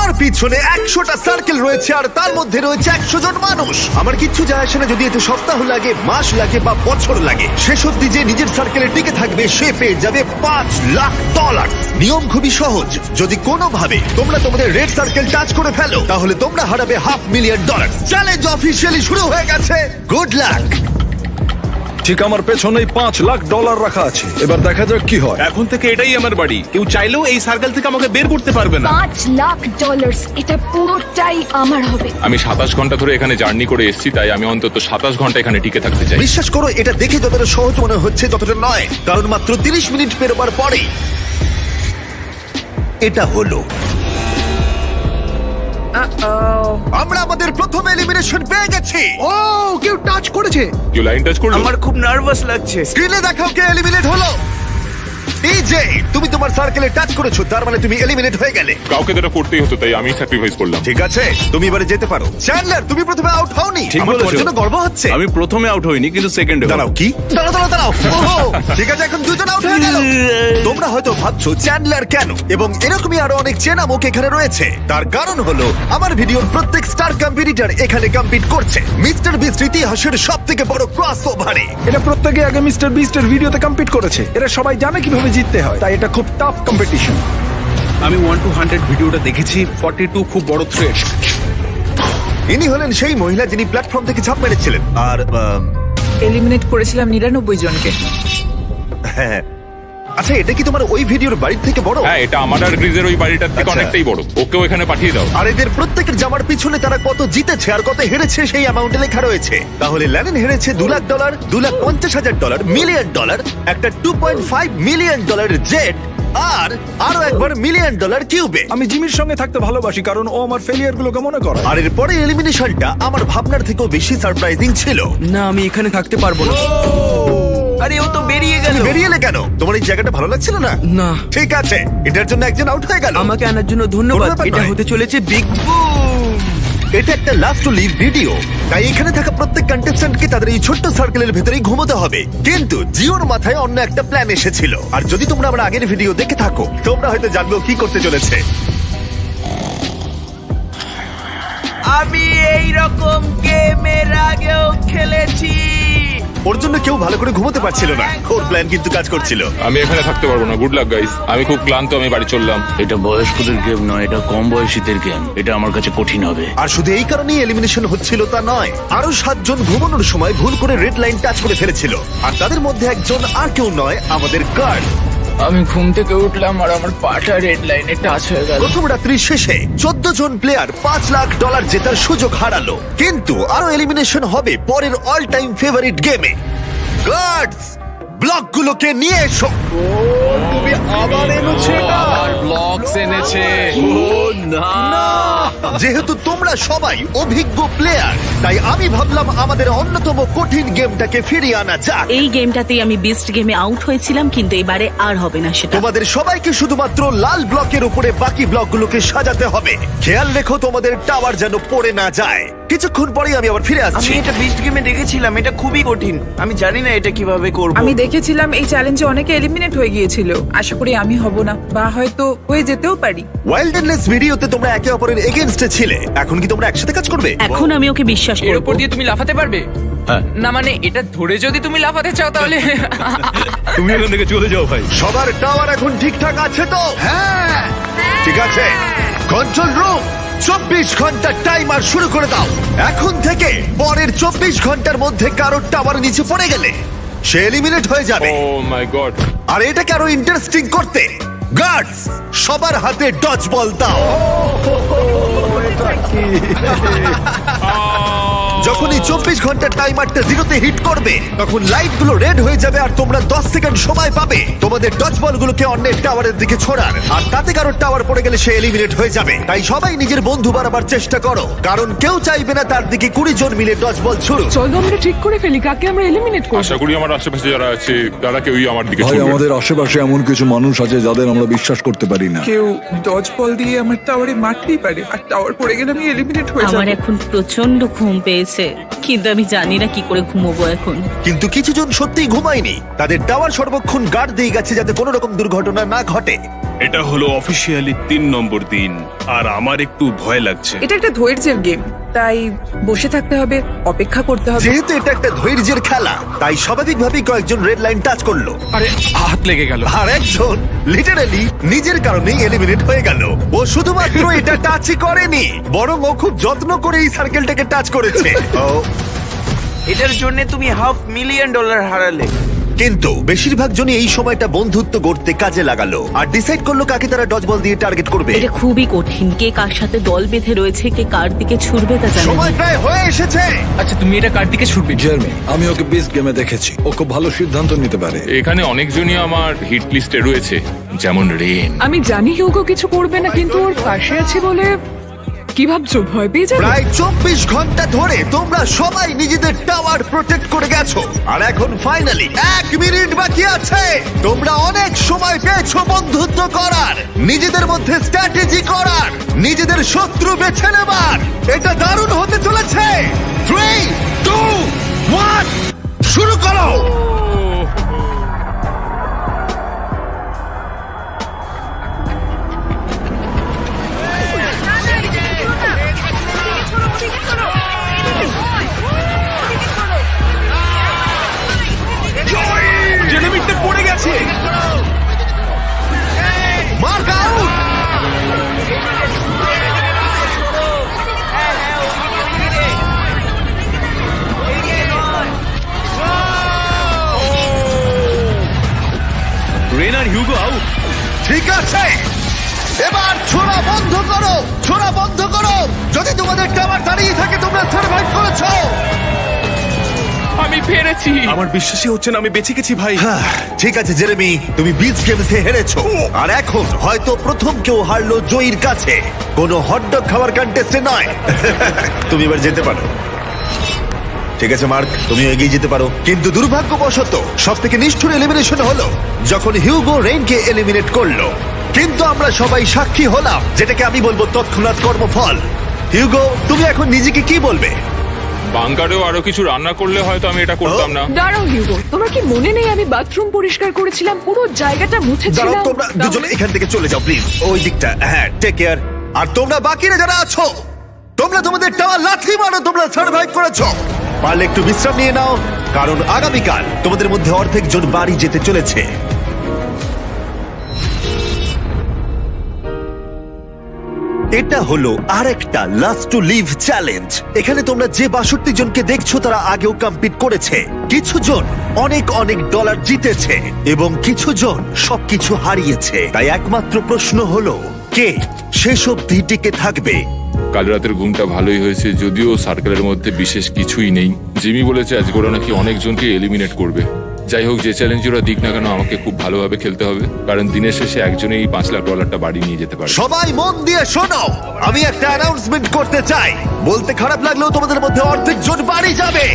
আমার পিছনে 100টা সার্কেল রয়েছে আর তার মধ্যে রয়েছে 100 জন মানুষ। আমার কিচ্ছু যায় আসে না যদি এতে সপ্তাহ লাগে, মাস লাগে বা বছর লাগে। শেষ অবধি যে নিজের সার্কেলে টিকে থাকবে সে পেয়ে যাবে $5,00,000। নিয়ম খুবই সহজ, যদি কোনোভাবে তোমরা তোমাদের রেড সার্কেল টাচ করে ফেলো তাহলে তোমরা হারাবে $500,000। চ্যালেঞ্জ অফিসিয়ালি শুরু হয়ে গেছে। Good luck. ঠিক আমার পেছনেই $5,00,000 রাখা আছে, এবার দেখা যাক কি হয়। এখন থেকে এটাই আমার বাড়ি, কেউ চাইলেও এই সার্কেল থেকে আমাকে বের করতে পারবে না। $5,00,000 এটা পুরোটাই আমার হবে। আমি 27 ঘন্টা ধরে এখানে জার্নি করে এসেছি, তাই আমি অন্তত 27 ঘন্টা এখানে টিকে থাকতে চাই। বিশ্বাস করো, এটা দেখে যতটা সহজ মনে হচ্ছে ততটা নয়, কারণ মাত্র 30 মিনিট পেরোবার পরেই এটা হলো। আমরা আমাদের প্রথম এলিমিনেশন পেয়ে গেছি। ও কেউ টাচ করেছে। কেউ লাইন টাচ করলো? আমার খুব নার্ভাস লাগছে। স্ক্রিনে দেখাও কে এলিমিনেট হলো। টিজে, তুমি তোমার সার্কেলে টাচ করেছো, তার মানে তুমি এলিমিনেট হয়ে গেলে। কাউকে তো এটা করতেই হতো, তাই আমি স্যাক্রিফাইস করলাম। ঠিক আছে, তুমি এবারে যেতে পারো। চ্যান্ডলার, তুমি প্রথমে আউট হওনি। ঠিক আমার তোমার বলেছো। জন্য গর্ব হচ্ছে। আমি প্রথমে আউট হইনি, কিন্তু সেকেন্ডে। দাঁড়াও, কি? দাঁড়াও। ওহো, ঠিক আছে, এখন দুজন আউট হয়ে গেল। তোমরা হয়তো ভাবছো চ্যান্ডলার কেন, এবং এরকমই আরো অনেক চেনা মুখ এখানে রয়েছে। তার কারণ হলো আমার ভিডিওর প্রত্যেক স্টার কম্পিটিটর এখানে কম্পিট করছে মিস্টার বিস্ট ইতিহাসের সবথেকে বড় ক্রসওভারে। এটা প্রত্যেকে আগে মিস্টার বিস্টের ভিডিওতে কম্পিট করেছে, এরা সবাই জানে কিভাবে জিততে হয়, তাই এটা খুব টাফ কম্পিটিশন। আমি 1 to 100 ভিডিওটা দেখেছি। 42 খুব বড় থ্রেট। ইনি হলেন সেই মহিলা যিনি প্ল্যাটফর্ম থেকে ঝাঁপ মেরেছিলেন। আর এলিমিনেট করেছিলাম 99 জনকে। হ্যাঁ, আচ্ছা, এটা কি তোমার ওই ভিডিওর বাড়ির থেকে বড়? হ্যাঁ, এটা আমার আর গ্রিজের ওই বাড়িটার থেকে আচ্ছা। অনেকটাই বড়। ওকেও এখানে পাঠিয়ে দাও। আর এদের প্রত্যেকের জামার পিছনে তারা কত জিতেছে আর কত হেরেছে সেই অ্যামাউন্টে লেখা রয়েছে। তাহলে ল্যানেন হেরেছে $2,00,000, $2,50,000, $1,000,000, একটা $2.5 মিলিয়ন জেট, আর আরো একবার $1 মিলিয়ন কিউবে। আমি জিমির সঙ্গে থাকতে ভালোবাসি কারণ ও আমার ফেলিয়ার গুলোকে মনে করে। আর এর পরে এলিমিনেশনটা আমার ভাবনার থেকেও বেশি সারপ্রাইজিং ছিল। না, আমি এখানে থাকতে পারবো না। আরে ও তো বেরিয়ে গেল। তুমি বেরিয়ে এলে কেন? তোমার এই জায়গাটা ভালো লাগছিল না? না। ঠিক আছে, এটার জন্য একজন আউট হয়ে গেল। আমাকে আনার জন্য কোনো ধন্যবাদ। ব্যাপার এটা নয়। হতে চলেছে বিগ বুম। এটা একটা লাস্ট টু লিভ ভিডিও, তাই এখানে থাকা প্রত্যেক কন্টেস্ট্যান্টকে তাদের এই ছোট্ট সার্কেলের ভেতরেই ঘুমোতে হবে। কিন্তু জিওর মাথায় অন্য একটা প্ল্যান এসেছিল, আর যদি তোমরা আমার আগের ভিডিও দেখে থাকো তোমরা হয়তো জানবে কি করতে চলেছে। আমি এই রকম গেম এর আগেও খেলেছি। ওর জন্য কেউ ভালো করে ঘুমোতে পারছিল না, ওর প্ল্যান কিন্তু কাজ করছিল। আমি এখানে থাকতে পারবো না। গুড লাক গাইস, আমি খুব ক্লান্ত, আমি বাড়ি চললাম। এটা বয়স্কদের গেম নয়, এটা কম বয়সীদের গেম। এটা আমার কাছে কঠিন হবে। আর শুধু এই কারণেই এলিমিনেশন হচ্ছিল তা নয়, আরো 7 জন ঘুমানোর সময় ভুল করে রেড লাইন টাচ করে ফেলেছিল। আর তাদের মধ্যে একজন আর কেউ নয়, আমাদের গার্ড। আমি ঘুম থেকে উঠলাম আর আমার পাটা রেড লাইনে টাচ হয়ে গেল। প্রথম রাত্রির শেষে 14 জন প্লেয়ার $5,00,000 জেতার সুযোগ হারালো। কিন্তু আরো এলিমিনেশন হবে পরের অল টাইম ফেভারিট গেমে। গার্ডস, ব্লকগুলোকে নিয়ে এসো। তুমি আবার এনেছো এটা? ব্লকস এনেছে। যেহেতু তোমরা সবাই অভিজ্ঞ প্লেয়ার, তাই আমি ভাবলাম আমাদের অন্যতম কঠিন গেমটাকে ফিরিয়ে আনা যাক। এই গেমটাতেই আমি বিস্ট গেমে আউট হয়েছিলাম, কিন্তু এবারে আর হবে না সেটা। তোমাদের সবাইকে শুধুমাত্র লাল ব্লকের উপরে বাকি ব্লকগুলোকে সাজাতে হবে। খেয়াল রেখো তোমাদের টাওয়ার যেন পড়ে না যায়। কিছুক্ষণ পরেই আমি আবার ফিরে আমি আসছি। এটা বিস্ট গেমে দেখেছিলাম, এটা খুবই কঠিন। আমি জানি না এটা কিভাবে করব। আমি দেখেছিলাম এই চ্যালেঞ্জে অনেকে এলিমিনেট হয়ে গিয়েছিল। আশা করি আমি হব না, বা হয়তো হয়ে যেতেও পারি। ওয়াইল্ডনেস ভিডিওতে তোমরা একে অপরের এগেইনস্টে ছিলে, এখন কি তোমরা একসাথে কাজ করবে? এখন আমি ওকে বিশ্বাস এর করব। উপর দিয়ে তুমি লাফাতে পারবে? না মানে এটা ধরে যদি তুমি লাফাতে চাও তাহলে তুমি এখান থেকে চলে যাও ভাই। সবার টাওয়ার এখন ঠিকঠাক আছে তো? হ্যাঁ, ঠিক আছে। কন্ট্রোল রুম, 24 ঘন্টার টাইমার শুরু করে দাও। এখন থেকে পরের 24 ঘন্টার মধ্যে কারোর টাওয়ার নিচে পড়ে গেলে সে এলিমিনেট হয়ে যাবে। ও মাই গড। আর এটাকে আরো ইন্টারেস্টিং করতে গার্ডস, সবার হাতে ডজ বল দাও। যখন এই 24 ঘন্টার টাইমারটা জিরোতে হিট করবে তখন লাইটগুলো রেড হয়ে যাবে আর তোমরা 10 সেকেন্ড সময় পাবে তোমাদের ডজ বলগুলোকে অন্যের টাওয়ারের দিকে ছোড়ার। আর তাতে কারোর টাওয়ার পড়ে গেলে সে এলিমিনেট হয়ে যাবে। তাই সবাই নিজের বন্ধু বাড়াবার চেষ্টা করো, কারণ কেউ চাইবে না তার দিকে 20 জন মিলে ডজ বল ছুড়ুক। চলো আমরা ঠিক করে ফেলি কাকে আমরা এলিমিনেট করব। আশা করি আমার আশেপাশে যারা আছে তারা কেউই আমার দিকে ভাই, ছুটবে না। আমাদের আশেপাশে এমন কিছু মানুষ আছে যাদের আমরা বিশ্বাস করতে পারি না। কেউ ডজ বল দিয়ে আমার টাওয়ারে মারতেই পারে, আর টাওয়ার পড়ে গেলে আমি এলিমিনেট হয়ে আমার যাব। এখন প্রচন্ড ঘুম পেয়েছে, কিন্তু আমি জানি না কি করে ঘুমোবো এখন। কিন্তু কিছু জন সত্যিই ঘুমায়নি, তাদের টাওয়ার সর্বক্ষণ গার্ড দিয়ে গেছে যাতে কোনো রকম দুর্ঘটনা না ঘটে। এটা হলো অফিসিয়ালি 3 নম্বর দিন আর আমার একটু ভয় লাগছে। এটা একটা ধৈর্যের গেম, তাই বসে থাকতে হবে, অপেক্ষা করতে হবে। যেহেতু এটা একটা ধৈর্যের খেলা, তাই স্বাভাবিকভাবেই কয়েকজন রেড লাইন টাচ করলো, আরে হাত লেগে গেল। আর একজন লিটারালি নিজের কারণেই এলিমিনেট হয়ে গেল। ও শুধুমাত্র এটা টাচই করেনি, বরং ও খুব যত্ন করে এই সার্কেলটাকে টাচ করেছে। ও, এটার জন্য তুমি $500,000 হারালে। কিন্তু বেশিরভাগ জনই এই সময়টা বন্ধুত্ব গড়তে কাজে লাগালো আর ডিসাইড করলো কাকে তারা ডজবল দিয়ে টার্গেট করবে। এটা খুবই কঠিন, কে কার সাথে দল বেঁধে রয়েছে, কে কার দিকে ছুটবে তা জানি না। সময় প্রায় হয়ে এসেছে। আচ্ছা তুমি এটা কার দিকে ছুটবে? জার্মি, আমি ওকে বিস্ট গেমে দেখেছি, ও খুব ভালো সিদ্ধান্ত নিতে পারে। এখানে অনেকজনই আমার হিট লিস্টে রয়েছে, যেমন রেন। আমি জানি হিউগো কিছু করবে না, কিন্তু ওর পাশে আছি বলে কি ভাবছো, ভয় পেয়ে যাবে? প্রায় 24 ঘন্টা ধরে তোমরা সবাই নিজেদের টাওয়ার প্রোটেক্ট করে গেছো, আর এখন ফাইনালি 1 মিনিট বাকি আছে। তোমরা অনেক সময় পেয়েছো বন্ধুত্ব করার, নিজেদের মধ্যে স্ট্র্যাটেজি করার, নিজেদের শত্রু বেছে নেবার। এটা দারুণ হতে চলেছে। 3, 2, 1 শুরু করো। জেলেমিটটা পড়ে গেছে। Mark out. রেন আর হিউগো আউট। ঠিক আছে, এবার ছোড়া বন্ধ করো, ছোড়া বন্ধ করো। যদি তোমাদের টাওয়ার দাঁড়িয়ে থাকে তোমরা সার্ভাইভ করেছো। আমি পেরেছি। আমার বিশ্বাসই হচ্ছে না আমি বেঁচে গেছি ভাই। ঠিক আছে জেরেমি, তুমি বিচ গেমসে হেরেছো, আর এখন হয়তো প্রথম কেউ হারলো জয়ীর কাছে, কোনো হটডগ খাওয়ার কন্টেস্টে নয়। তুমি এবার যেতে পারো। ঠিক আছে মার্ক, তুমি এগিয়ে যেতে পারো। কিন্তু দুর্ভাগ্যবশত সব থেকে নিষ্ঠুর এলিমিনেশন হলো যখন হিউগো রেইনকে এলিমিনেট করলো। কিন্তু আমরা সবাই সাক্ষী হলাম, যেটাকে আমি বলবো তৎক্ষণাৎ কর্মফল। হিউগো, তুমি এখন নিজেকে কি বলবে? বাংকারেও আরো কিছু রান্না করলে হয়তো আমি এটা করতাম না। দাঁড়াও হিউগো, তোমার কি মনে নেই আমি বাথরুম পরিষ্কার করেছিলাম, পুরো জায়গাটা দাঁড়াও, মুছেছিলাম? তোমরা দুজন এখান থেকে চলে যাও প্লিজ, ওই দিকটা। হ্যাঁ, টেক কেয়ার। আর তোমরা বাকিরা যারা আছো, তোমরা তোমাদের টাওয়ার লাথি মারো, তোমরা সার্ভাইভ করেছো। পারলে একটু বিশ্রাম নিয়ে নাও, কারণ আগামীকাল তোমাদের মধ্যে অর্ধেক জন বাড়ি যেতে চলেছে। এটা হলো আরেকটা লাস্ট টু লিভ চ্যালেঞ্জ। এখানে তোমরা যে 62 জনকে দেখছো তারা আগেও কম্পিট করেছে। কিছু জন অনেক অনেক ডলার জিতেছে এবং কিছু জন সবকিছু হারিয়েছে। তাই একমাত্র প্রশ্ন হলো, কে শেষ অবধি টিকে থাকবে? কাল রাতের ঘুমটা ভালোই হয়েছে, যদিও সার্কেলের মধ্যে বিশেষ কিছুই নেই। জিমি বলেছে আজকে ওরা নাকি অনেকজনকে এলিমিনেট করবে। যাই হোক, যে চ্যালেঞ্জ ওরা দিক না কেন, আমাকে খুব ভালোভাবে খেলতে হবে, কারণ দিনের শেষে একজনেই $5,00,000 বাড়ি নিয়ে যেতে পারে। সবাই মন দিয়ে শোনো, আমি একটা অ্যানাউন্সমেন্ট করতে চাই। বলতে খারাপ লাগলেও তোমাদের মধ্যে অর্ধেক জন বাড়ি যাবে।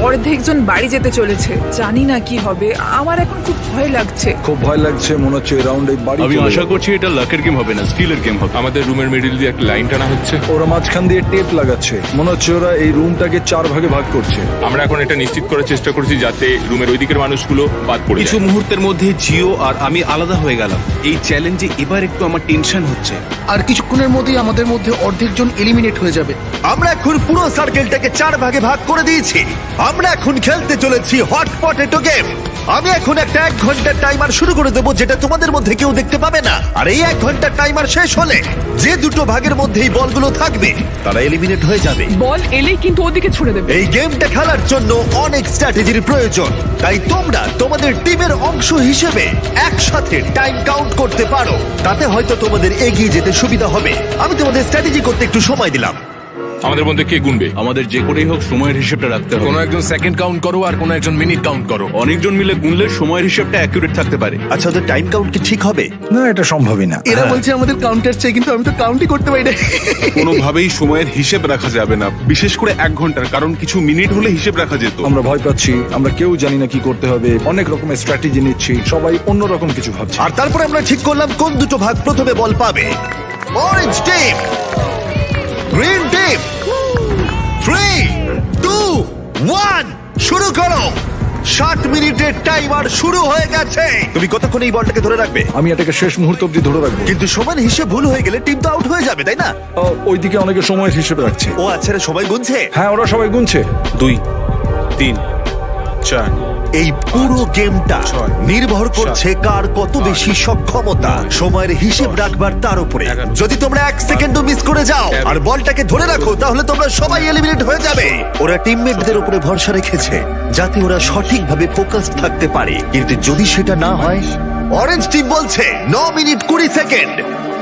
অর্ধেকজন বাড়ি যেতে চলেছে, জানি না কি হবে। আমার এখন খুব ভয় লাগছে। খুব ভয় লাগছে, মনে হচ্ছে রাউন্ডে বাড়ি আমি চলে আশা যাবে। করছি এটা লাকের গেম হবে না, স্কিলের গেম হবে। আমাদের রুমের মিডিল দিয়ে একটা লাইন টানা হচ্ছে। ওরা মাঝখান দিয়ে টেপ লাগাচ্ছে, মনে হচ্ছে ওরা এই রুমটাকে 4 ভাগে ভাগ করছে। আমরা এখন এটা নিশ্চিত করার চেষ্টা করছি যাতে রুমের ওই দিকের মানুষগুলো বাদ পড়ে কিছু যায়। মুহূর্তের মধ্যে জিও আর আমি আলাদা হয়ে গেলাম। এই চ্যালেঞ্জে এবার একটু আমার টেনশন হচ্ছে। আর কিছুক্ষণের মধ্যেই আমাদের মধ্যে অর্ধেক জন এলিমিনেট হয়ে যাবে। আমরা এখন পুরো সার্কেলটাকে 4 ভাগে ভাগ করে দিয়েছি। আমরা এখন খেলতে চলেছি হট পটেটো গেম। আমি এখন একটা 1 ঘন্টার টাইমার শুরু করে দেবো, যেটা তোমাদের মধ্যে কেউ দেখতে পাবে না। আর এই 1 ঘন্টার টাইমার শেষ হলে যে দুটো ভাগের মধ্যে এই বলগুলো থাকবে তারা এলিমিনেট হয়ে যাবে। বল এলেই কিন্তু ওদিকে ছুড়ে দেবে। এই গেমটা খেলার জন্য অনেক স্ট্র্যাটেজির প্রয়োজন, তাই তোমরা তোমাদের টিমের অংশ হিসেবে একসাথে টাইম কাউন্ট করতে পারো। তাতে হয়তো তোমাদের এগিয়ে যেতে সুবিধা হবে। আমি তোমাদের স্ট্র্যাটেজি করতে একটু সময় দিলাম। আমাদের মধ্যে কে গুনবে? আমাদের যে করেই হোক সময়ের হিসেবটা রাখতে হবে। কোনো একজন সেকেন্ড কাউন্ট করো আর কোনো একজন মিনিট কাউন্ট করো। অনেকজন মিলে গুনলে সময়ের হিসেবটা অ্যাকুরেট থাকতে পারে। আচ্ছা, ওদের টাইম কাউন্ট কি ঠিক হবে? না, এটা সম্ভবই না। এরা বলছে আমাদের কাউন্টার চাই, কিন্তু আমি তো কাউন্টই করতে পারি না। কোনোভাবেই সময়ের হিসেব রাখা যাবে না, বিশেষ করে 1 ঘন্টার, কারণ কিছু মিনিট হলে হিসেব রাখা যেত। আমরা ভয় পাচ্ছি, আমরা কেউ জানি না কি করতে হবে, অনেক রকমের স্ট্র্যাটেজি নিচ্ছি, সবাই অন্য রকম কিছু ভাবছে। আর তারপরে আমরা ঠিক করলাম কোন দুটো ভাগ প্রথমে বল পাবে। Orange team, green team. 3, 2, 1 শুরু করো। 60 মিনিটের টাইমার শুরু হয়ে গেছে। তুমি কতক্ষণ এই বলটাকে ধরে রাখবে? আমি এটাকে শেষ মুহূর্ত অব্দি ধরে রাখবো। কিন্তু সময়ের হিসেব ভুল হয়ে গেলে টিম তো আউট হয়ে যাবে, তাই না? ওইদিকে অনেকে সময়ের হিসেবে রাখছে। ও আচ্ছা, রে, সবাই গুনছে। হ্যাঁ, ওরা সবাই গুনছে। 2 3 4 এই পুরো গেমটা নির্ভর করছে কার কত বেশি সক্ষমতা সময়ের হিসেব রাখবার তার উপরে। যদি তোমরা 1 সেকেন্ডও মিস করে যাও আর বলটাকে ধরে রাখো, তাহলে তোমরা সবাই এলিমিনেট হয়ে যাবে। ওরা টিমমেটদের উপরে ভরসা রেখেছে যাতে ওরা সঠিকভাবে ফোকাস থাকতে পারে, কিন্তু যদি সেটা না হয়, অরেঞ্জ টিম বলছে 9 মিনিট 20 সেকেন্ড,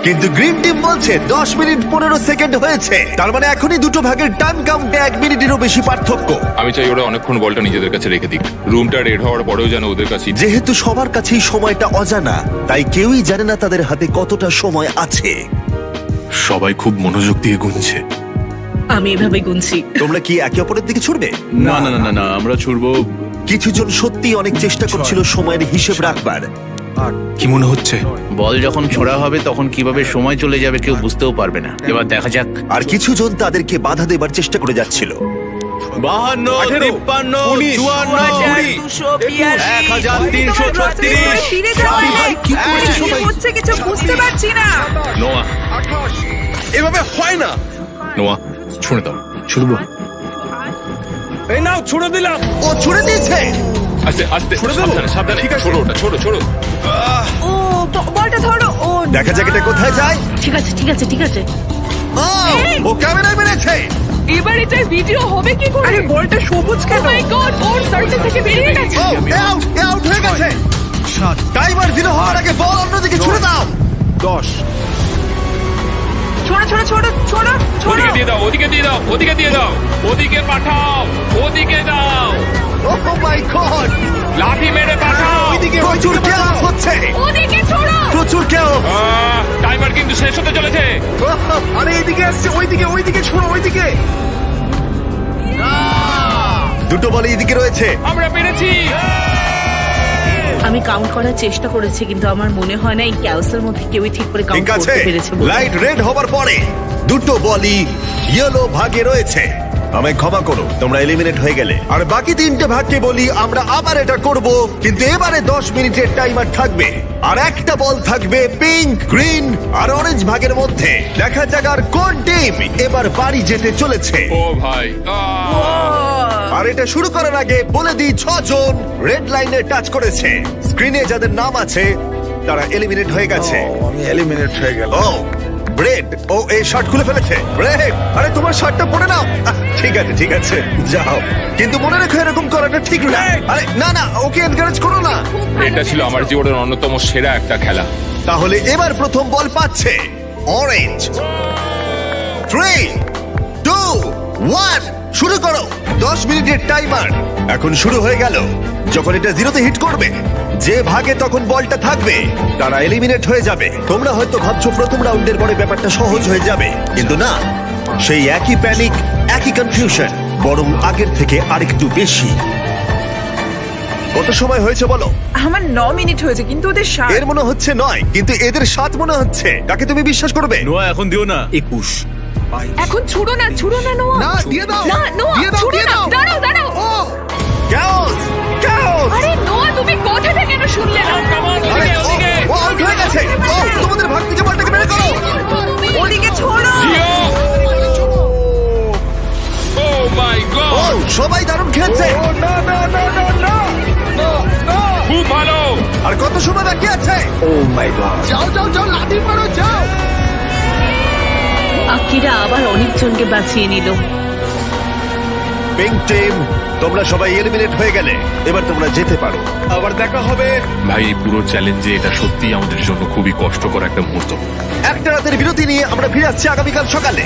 কিন্তু গ্রিন টিম বলছে 10 মিনিট 15 সেকেন্ড হয়েছে। তার মানে এখনই দুটো ভাগের টাইম কাউন্টে 1 মিনিটেরও বেশি পার্থক্য। আমি চাই ওরা অনেকক্ষণ বলটা নিজেদের কাছে রেখে দিক, রুমটা রেড হওয়ার পরেও যেন ওদের কাছে। যেহেতু সবার কাছেই সময়টা অজানা, তাই কেউই জানে না তাদের হাতে কতটা সময় আছে। সবাই খুব মনোযোগ দিয়ে গুনছে। আমি এভাবে গুনছি। তোমরা কি একে অপরের দিকে ছুটবে? না না না না, আমরা ছুড়বো। কিছু জন সত্যি অনেক চেষ্টা করছিল সময়ের হিসেব রাখবার। কি মনে হচ্ছে? বল যখন ছোড়া হবে তখন কিভাবে সময় চলে যাবে কেউ বুঝতেও পারবে না। এবার দেখা যাক। আর কিছু জন তাদেরকে বাধা দেবার চেষ্টা করে যাচ্ছিল। 52 53 54 ফিরে যাও। কি করছে সবাই? হচ্ছে কিছু বুঝতে পারছি না। নোয়া, এভাবে হয় না। নোয়া, ছুঁড়ে দাও। ছুড়বো। এই নাও, ছুড়ে দিলাম। ও ছুড়ে দিয়েছে। আস্তে আস্তে, সাবধানে সাবধানে, ছোড়ো ওটা, ছোড়ো ছোড়ো। ও বলটা ধরো। ও দেখা যাক এটা কোথায় যায়। ঠিক আছে ঠিক আছে ঠিক আছে। ও, ও ক্যামেরায় মেরেছে। এবার এটা ভিডিও হবে কি করে? আরে বলটা সবুজ ও কেন? মাই গড, ওর সার্কেল থেকে বেরিয়ে গেছে। ও আউট হয়ে গেছে। টাইমার 0 হওয়ার আগে বল অন্যদিকে ছুড়ে দাও। 10 ছোড়ো ছোড়ো ছোড়ো ছোড়ো ছোড়ো। ওদিকে দিয়ে দাও, ওদিকে দিয়ে দাও, ওদিকে দিয়ে দাও, ওদিকে পাঠাও, ওদিকে দাও, ও মাই গড, লাঠি মেরে পাঠাও। প্রচুর chaos হচ্ছে, ওদিকে ছোড়ো। প্রচুর chaos। টাইমার কিন্তু শেষ হতে চলেছে। আরে এইদিকে আসছে, ওইদিকে ছোড়ো, ওইদিকে। দুটো বল এইদিকে রয়েছে। আমরা পেরেছি। আমি কাউন্ট করার চেষ্টা করেছি, কিন্তু আমার মনে হয় না এই ক্যাওসের মধ্যে কেউই ঠিক করে কাউন্ট ঠিক আছে, করতে পেরেছে বলে। লাইট রেড হবার পরে দুটো বলই ইয়েলো ভাগে রয়েছে। আমায় ক্ষমা করো, তোমরা এলিমিনেট হয়ে গেলে। আর বাকি 3টে ভাগকে বলি আমরা আবার এটা করব, কিন্তু এবারে 10 মিনিটের টাইমার থাকবে। আর একটা বল থাকবে পিঙ্ক, গ্রিন আর অরেঞ্জ ভাগের মধ্যে। দেখা যাক আর কোন টিম এবার বাড়ি যেতে চলেছে। ও ভাই, আর এটা শুরু করার আগে বলে দিই 6 জন রেড লাইনে টাচ করেছে। স্ক্রিনে যাদের নাম আছে তারা এলিমিনেট হয়ে গেছে। আমি এলিমিনেট হয়ে গেল। ও ব্রেড, ও এই শার্ট খুলে ফেলেছে। ব্রেড, আরে তোমার শার্টটা পরে নাও। ঠিক আছে ঠিক আছে, যাও, কিন্তু মনে রেখো এরকম করাটা ঠিক না। আরে না না, ওকে এনকারেজ করো না। এটা ছিল আমার জীবনের অন্যতম সেরা একটা খেলা। তাহলে এবার প্রথম বল পাচ্ছে অরেঞ্জ। 3 2 1 শুরু করো। 10 মিনিটের টাইমার এখন শুরু হয়ে গেল। যখন এটা 0-তে হিট করবে, যে ভাগে তখন বলটা থাকবে তারা এলিমিনেট হয়ে যাবে। তোমরা হয়তো ভাবছো প্রথম রাউন্ডের পরে ব্যাপারটা সহজ হয়ে যাবে, কিন্তু না, সেই একই প্যানিক, একই কনফিউশন, বরং আগের থেকে আরেকটু বেশি। কত সময় হয়েছে বলো? আমার 9 মিনিট হয়েছে, কিন্তু ওদের 7। এর মনে হচ্ছে 9, কিন্তু এদের 7 মনে হচ্ছে। কাকে তুমি বিশ্বাস করবে? নোয়া এখন দিও না। 21 এখন ছুড়ো না নোয়া। না, দিয়ে দাও। না নোয়া, দিয়ে দাও, ছুড়ো দিয়ে না। দাও। দাঁড়াও দাঁড়াও। Chaos! Chaos! আরে নোয়া, তুমি কথা থেকে কেন শুনলে না? আরে, ও আউট হয়ে গেছে। ও, তোমাদের ভাগ থেকে বলটাকে বের করো। ওদিকে ছোড়ো। ও মাই ও, গড, সবাই দারুণ খেলছে। খুব ভালো। আর কত সময় বাকি আছে? যাও যাও যাও, লাঠি মারো, যাও। আকিরা আবার অনেকজনকে বাঁচিয়ে নিল। পিঙ্ক টিম, তোমরা সবাই এলিমিনেট হয়ে গেলে। এবার তোমরা যেতে পারো। আবার দেখা হবে। ভাই, এই পুরো চ্যালেঞ্জে এটা সত্যি আমাদের জন্য খুবই কষ্টকর একটা মুহূর্ত। একটা রাতের বিরতি নিয়ে আমরা ফিরে আসছি আগামীকাল সকালে।